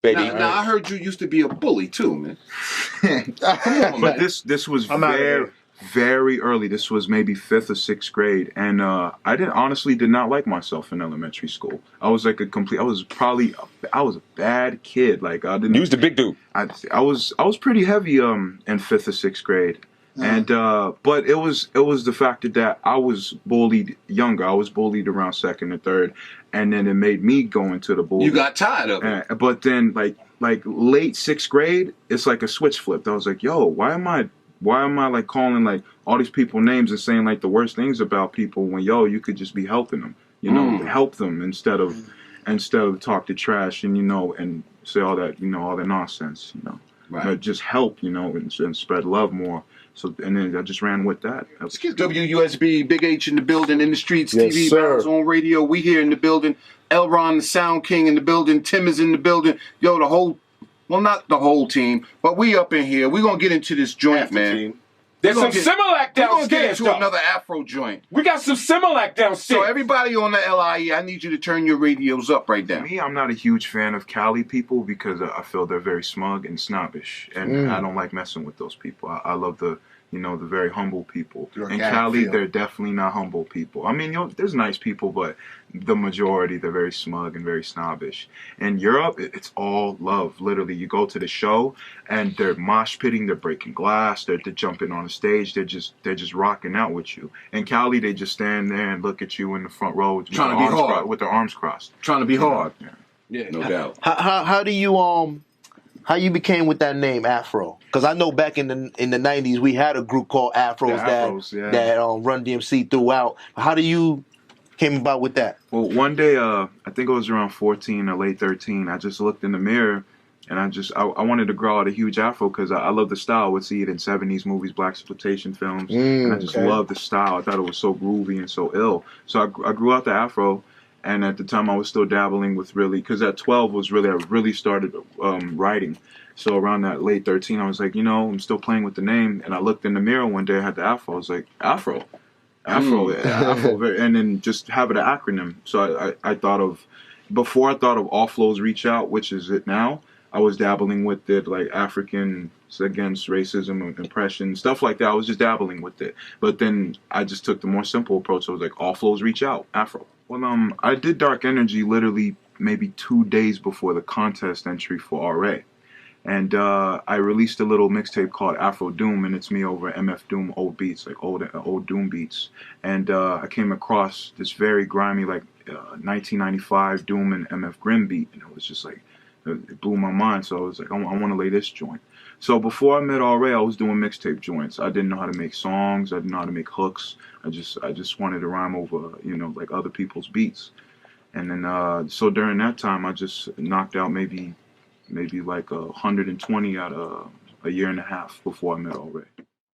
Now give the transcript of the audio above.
baby. Now I heard you used to be a bully too, man. Come on, But man. this was I'm outta here. very early. This was maybe 5th or 6th grade, and I did not like myself in elementary school. I was like I was a bad kid. Like I didn't. You was the big dude. I was pretty heavy in 5th or 6th grade. And but it was the fact that I was bullied younger. I was bullied around 2nd and 3rd, and then it made me go into the bullying. You got tired of it. But then like late 6th grade, it's like a switch flipped. I was like, yo, why am I like calling like all these people names and saying like the worst things about people when you could just be helping them, help them instead of talk the trash and and say all that all that nonsense, Right. But just help, and spread love more. So and then I just ran with that. WUSB, Big H in the building, in the streets, Yes, TV, sir. Bounce on radio. We here in the building. Elron, the Sound King in the building. Tim is in the building. Yo, well, not the whole team, but we up in here. We're going to get into this joint, man. There's some Similac We're going to get downstairs, into though. another Afro joint. We got some Similac downstairs. So everybody on the LIE, I need you to turn your radios up right now. Me, I'm not a huge fan of Cali people because I feel they're very smug and snobbish, and I don't like messing with those people. I love the very humble people. Your In gut Cali, feel. they're definitely not humble people. I mean, there's nice people, but the majority, they're very smug and very snobbish. In Europe, it's all love. Literally, you go to the show, and they're mosh pitting, they're breaking glass, they're jumping on the stage, they're just rocking out with you. In Cali, they just stand there and look at you in the front row with Trying to be hard. with their arms crossed. Trying to be hard. Yeah. No doubt. How do you how you became with that name Afro? Because I know back in the 90s we had a group called Afros, that Run DMC throughout. How do you came about with that? Well, one day, I think it was around 14 or late 13, I just looked in the mirror and I wanted to grow out a huge afro because I love the style. I would see it in 70s movies, black exploitation films, and I just loved the style. I thought it was so groovy and so ill. So I grew out the afro. And at the time, I was still dabbling with because at 12 I really started writing. So around that late 13, I was like, I'm still playing with the name. And I looked in the mirror one day, I had the afro. I was like, Afro. Afro. And then just have it an acronym. So I thought of, before I thought of All Flows Reach Out, which is it now, I was dabbling with it, like Africans Against Racism and Oppression, stuff like that. I was just dabbling with it. But then I just took the more simple approach. I was like, All Flows Reach Out, Afro. Well, I did Dark Energy literally maybe 2 days before the contest entry for RA. And I released a little mixtape called Afro Doom, and it's me over MF Doom old beats, like old Doom beats. And I came across this very grimy, like 1995 Doom and MF Grimm beat, and it was just like, it blew my mind. So I was like, I want to lay this joint. So before I met RA, I was doing mixtape joints. I didn't know how to make songs. I didn't know how to make hooks. I just wanted to rhyme over, like other people's beats. And then, so during that time, I just knocked out maybe like 120 out of a year and a half before I met RA.